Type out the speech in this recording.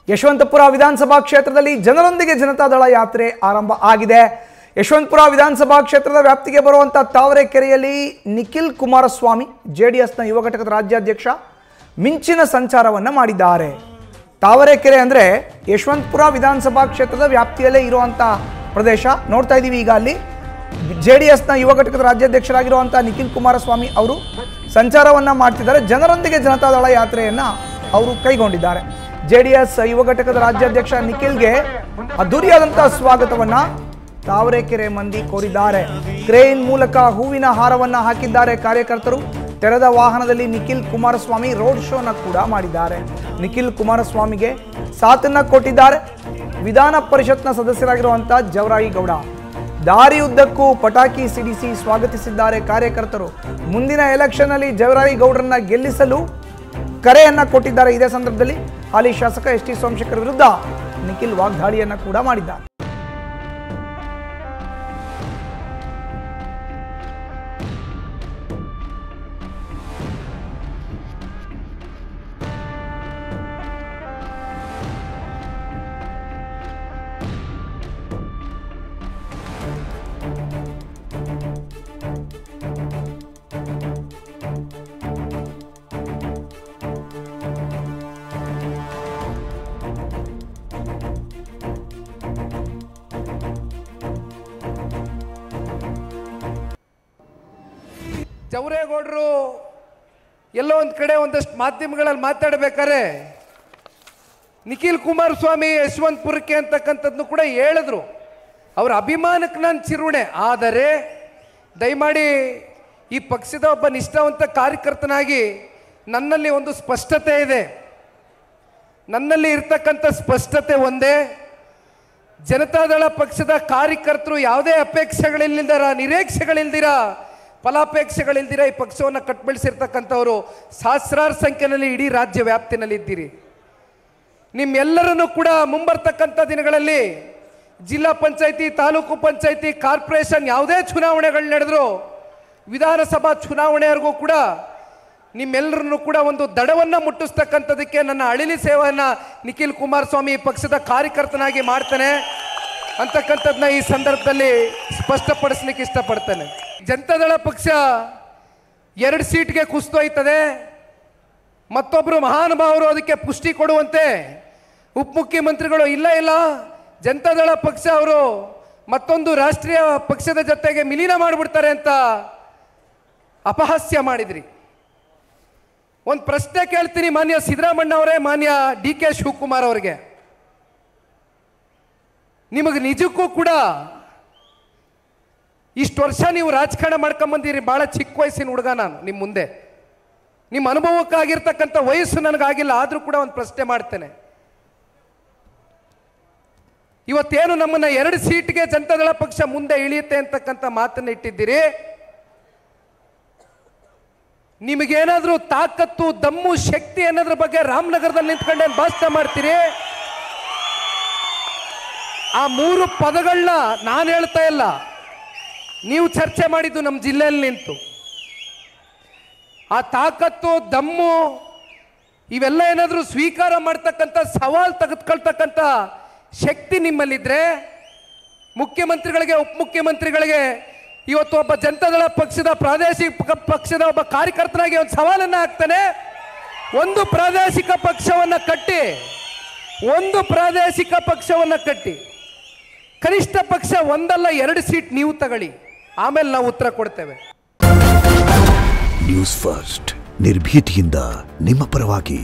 ಯಶವಂತಪುರ ವಿಧಾನಸಭಾ ಕ್ಷೇತ್ರದಲ್ಲಿ ಜನರೊಂದಿಗೆ ಜನತಾದಳ ಯಾತ್ರೆ ಆರಂಭ ಆಗಿದೆ. ಯಶವಂತಪುರ ವಿಧಾನಸಭಾ ಕ್ಷೇತ್ರದ ವ್ಯಾಪ್ತಿಗೆ ಬರುವಂತ ತಾವರೆಕೆರೆಯಲ್ಲಿ ನಿಖಿಲ್ ಕುಮಾರಸ್ವಾಮಿ ಜೆಡಿಎಸ್ನ ಯುವ ಘಟಕದ ರಾಜ್ಯಾಧ್ಯಕ್ಷ ಮಿಂಚಿನ ಸಂಚಾರವನ್ನು ಮಾಡಿದ್ದಾರೆ. ತಾವರೆಕೆರೆ ಅಂದ್ರೆ ಯಶವಂತಪುರ ವಿಧಾನಸಭಾ ಕ್ಷೇತ್ರದ ವ್ಯಾಪ್ತಿಯಲ್ಲೇ ಇರುವಂತ ಪ್ರದೇಶ ನೋಡ್ತಾ ಇದೀವಿ. ಈಗ ಅಲ್ಲಿ ಜೆಡಿಎಸ್ನ ಯುವ ಘಟಕದ ರಾಜ್ಯಾಧ್ಯಕ್ಷರಾಗಿರುವಂತ ನಿಖಿಲ್ ಕುಮಾರಸ್ವಾಮಿ ಅವರು ಸಂಚಾರವನ್ನ ಮಾಡ್ತಿದ್ದಾರೆ. ಜನರೊಂದಿಗೆ ಜನತಾದಳ ಯಾತ್ರೆಯನ್ನ ಅವರು ಕೈಗೊಂಡಿದ್ದಾರೆ. ಜೆಡಿಎಸ್ ಯುವ ಘಟಕದ ರಾಜ್ಯಾಧ್ಯಕ್ಷ ನಿಖಿಲ್ಗೆ ಅದ್ದೂರಿಯಾದಂತಹ ಸ್ವಾಗತವನ್ನ ತಾವರೆಕೆರೆ ಮಂದಿ ಕೋರಿದ್ದಾರೆ. ಕ್ರೇನ್ ಮೂಲಕ ಹೂವಿನ ಹಾರವನ್ನ ಹಾಕಿದ್ದಾರೆ ಕಾರ್ಯಕರ್ತರು. ತೆರೆದ ವಾಹನದಲ್ಲಿ ನಿಖಿಲ್ ಕುಮಾರಸ್ವಾಮಿ ರೋಡ್ ಶೋನ ಕೂಡ ಮಾಡಿದ್ದಾರೆ. ನಿಖಿಲ್ ಕುಮಾರಸ್ವಾಮಿಗೆ ಸಾಥನ್ನ ಕೊಟ್ಟಿದ್ದಾರೆ ವಿಧಾನ ಪರಿಷತ್ನ ಸದಸ್ಯರಾಗಿರುವಂತಹ ಜವರಾಯಿ ಗೌಡ. ದಾರಿಯುದ್ದಕ್ಕೂ ಪಟಾಕಿ ಸಿಡಿಸಿ ಸ್ವಾಗತಿಸಿದ್ದಾರೆ ಕಾರ್ಯಕರ್ತರು. ಮುಂದಿನ ಎಲೆಕ್ಷನ್ ಅಲ್ಲಿ ಜವರಾಯಿ ಗೌಡರನ್ನ ಗೆಲ್ಲಿಸಲು ಕರೆಯನ್ನ ಕೊಟ್ಟಿದ್ದಾರೆ. ಇದೇ ಸಂದರ್ಭದಲ್ಲಿ ಹಾಲಿ ಶಾಸಕ ಎಸ್ ಟಿ ಸೋಮಶೇಖರ್ ವಿರುದ್ಧ ನಿಖಿಲ್ ವಾಗ್ದಾಳಿಯನ್ನ ಕೂಡ ಮಾಡಿದ್ದಾರೆ. ಜವರೇಗೌಡರು ಎಲ್ಲೋ ಒಂದು ಕಡೆ ಒಂದಷ್ಟು ಮಾಧ್ಯಮಗಳಲ್ಲಿ ಮಾತಾಡಬೇಕಾದ್ರೆ ನಿಖಿಲ್ ಕುಮಾರಸ್ವಾಮಿ ಯಶವಂತಪುರಕ್ಕೆ ಅಂತಕ್ಕಂಥದ್ದನ್ನು ಕೂಡ ಹೇಳಿದ್ರು. ಅವರ ಅಭಿಮಾನಕ್ಕೆ ನಾನು ಚಿರುಣೆ. ಆದರೆ ದಯಮಾಡಿ ಈ ಪಕ್ಷದ ಒಬ್ಬ ನಿಷ್ಠಾವಂತ ಕಾರ್ಯಕರ್ತನಾಗಿ ನನ್ನಲ್ಲಿ ಒಂದು ಸ್ಪಷ್ಟತೆ ಇದೆ. ನನ್ನಲ್ಲಿ ಇರ್ತಕ್ಕಂಥ ಸ್ಪಷ್ಟತೆ ಒಂದೇ, ಜನತಾದಳ ಪಕ್ಷದ ಕಾರ್ಯಕರ್ತರು ಯಾವುದೇ ಅಪೇಕ್ಷೆಗಳಿಲ್ದಿರ, ನಿರೀಕ್ಷೆಗಳಿಲ್ದಿರ, ಫಲಾಪೇಕ್ಷೆಗಳಿಲ್ದಿರ ಈ ಪಕ್ಷವನ್ನು ಕಟ್ಬೆಳೆಸಿರ್ತಕ್ಕಂಥವರು ಸಹಸ್ರಾರು ಸಂಖ್ಯೆಯಲ್ಲಿ ಇಡೀ ರಾಜ್ಯ ವ್ಯಾಪ್ತಿನಲ್ಲಿ ಇದ್ದೀರಿ. ನಿಮ್ಮೆಲ್ಲರನ್ನು ಕೂಡ ಮುಂಬರ್ತಕ್ಕಂಥ ದಿನಗಳಲ್ಲಿ ಜಿಲ್ಲಾ ಪಂಚಾಯಿತಿ, ತಾಲೂಕು ಪಂಚಾಯಿತಿ, ಕಾರ್ಪೊರೇಷನ್ ಯಾವುದೇ ಚುನಾವಣೆಗಳು ನಡೆದ್ರು, ವಿಧಾನಸಭಾ ಚುನಾವಣೆವರೆಗೂ ಕೂಡ ನಿಮ್ಮೆಲ್ಲರನ್ನು ಕೂಡ ಒಂದು ದಡವನ್ನು ಮುಟ್ಟಿಸ್ತಕ್ಕಂಥದಕ್ಕೆ ನನ್ನ ಅಳಿಲಿ ಸೇವೆಯನ್ನು ನಿಖಿಲ್ ಕುಮಾರಸ್ವಾಮಿ ಪಕ್ಷದ ಕಾರ್ಯಕರ್ತನಾಗಿ ಮಾಡ್ತಾನೆ ಅಂತಕ್ಕಂಥದ್ದನ್ನ ಈ ಸಂದರ್ಭದಲ್ಲಿ ಸ್ಪಷ್ಟಪಡಿಸ್ಲಿಕ್ಕೆ ಇಷ್ಟಪಡ್ತೇನೆ. ಜನತಾದಳ ಪಕ್ಷ 2 ಸೀಟ್ಗೆ ಕುಸಿತೋಯ್ತದೆ. ಮತ್ತೊಬ್ಬರು ಮಹಾನುಭಾವರು ಅದಕ್ಕೆ ಪುಷ್ಟಿ ಕೊಡುವಂತೆ ಉಪಮುಖ್ಯಮಂತ್ರಿಗಳು ಇಲ್ಲ ಜನತಾದಳ ಪಕ್ಷ ಅವರು ಮತ್ತೊಂದು ರಾಷ್ಟ್ರೀಯ ಪಕ್ಷದ ಜೊತೆಗೆ ವಿಲೀನ ಮಾಡಿಬಿಡ್ತಾರೆ ಅಂತ ಅಪಹಾಸ್ಯ ಮಾಡಿದ್ರಿ. ಒಂದು ಪ್ರಶ್ನೆ ಕೇಳ್ತೀನಿ ಮಾನ್ಯ ಸಿದ್ದರಾಮಣ್ಣ ಅವರೇ, ಮಾನ್ಯ ಡಿ ಕೆ ಶಿವಕುಮಾರ್ ಅವರಿಗೆ, ನಿಮಗೆ ನಿಜಕ್ಕೂ ಕೂಡ ಇಷ್ಟು ವರ್ಷ ನೀವು ರಾಜಕಾರಣ ಮಾಡ್ಕೊಂಬಂದಿರಿ. ಭಾಳ ಚಿಕ್ಕ ವಯಸ್ಸಿನ ಹುಡುಗ ನಾನು ನಿಮ್ಮ ಮುಂದೆ. ನಿಮ್ಮ ಅನುಭವಕ್ಕಾಗಿರ್ತಕ್ಕಂಥ ವಯಸ್ಸು ನನಗಾಗಿಲ್ಲ. ಆದರೂ ಕೂಡ ಒಂದು ಪ್ರಶ್ನೆ ಮಾಡ್ತೇನೆ. ಇವತ್ತೇನು ನಮ್ಮನ್ನ 2 ಸೀಟ್ಗೆ ಜನತಾದಳ ಪಕ್ಷ ಮುಂದೆ ಇಳಿಯುತ್ತೆ ಅಂತಕ್ಕಂಥ ಮಾತನ್ನು ಇಟ್ಟಿದ್ದೀರಿ. ನಿಮಗೇನಾದ್ರೂ ತಾಕತ್ತು, ದಮ್ಮು, ಶಕ್ತಿ ಅನ್ನೋದ್ರ ಬಗ್ಗೆ ರಾಮನಗರದಲ್ಲಿ ನಿಂತ್ಕೊಂಡೇನು ಭಾಷಣ ಮಾಡ್ತೀರಿ? ಆ 3 ಪದಗಳನ್ನ ನಾನು ಹೇಳ್ತಾ ಇಲ್ಲ, ನೀವು ಚರ್ಚೆ ಮಾಡಿದ್ದು ನಮ್ಮ ಜಿಲ್ಲೆಯಲ್ಲಿ ನಿಂತು. ಆ ತಾಕತ್ತು, ದಮ್ಮು ಇವೆಲ್ಲ ಏನಾದರೂ ಸ್ವೀಕಾರ ಮಾಡ್ತಕ್ಕಂಥ, ಸವಾಲು ತೆಗೆದುಕೊಳ್ತಕ್ಕಂಥ ಶಕ್ತಿ ನಿಮ್ಮಲ್ಲಿದ್ರೆ ಮುಖ್ಯಮಂತ್ರಿಗಳಿಗೆ, ಉಪಮುಖ್ಯಮಂತ್ರಿಗಳಿಗೆ ಇವತ್ತು ಒಬ್ಬ ಜನತಾದಳ ಪಕ್ಷದ ಪ್ರಾದೇಶಿಕ ಪಕ್ಷದ ಒಬ್ಬ ಕಾರ್ಯಕರ್ತನಾಗಿ ಒಂದು ಸವಾಲನ್ನು ಹಾಕ್ತಾನೆ. ಒಂದು ಪ್ರಾದೇಶಿಕ ಪಕ್ಷವನ್ನು ಕಟ್ಟಿ ಕನಿಷ್ಠ ಪಕ್ಷ 1 ಅಲ್ಲ 2 ಸೀಟ್ ನೀವು ತಗೊಳ್ಳಿ, ಆಮೇಲೆ ನಾವು ಉತ್ತರ ಕೊಡ್ತೇವೆ. ನ್ಯೂಸ್ ಫಸ್ಟ್ ನಿರ್ಭೀತಿಯಿಂದ ನಿಮ್ಮ ಪರವಾಗಿ.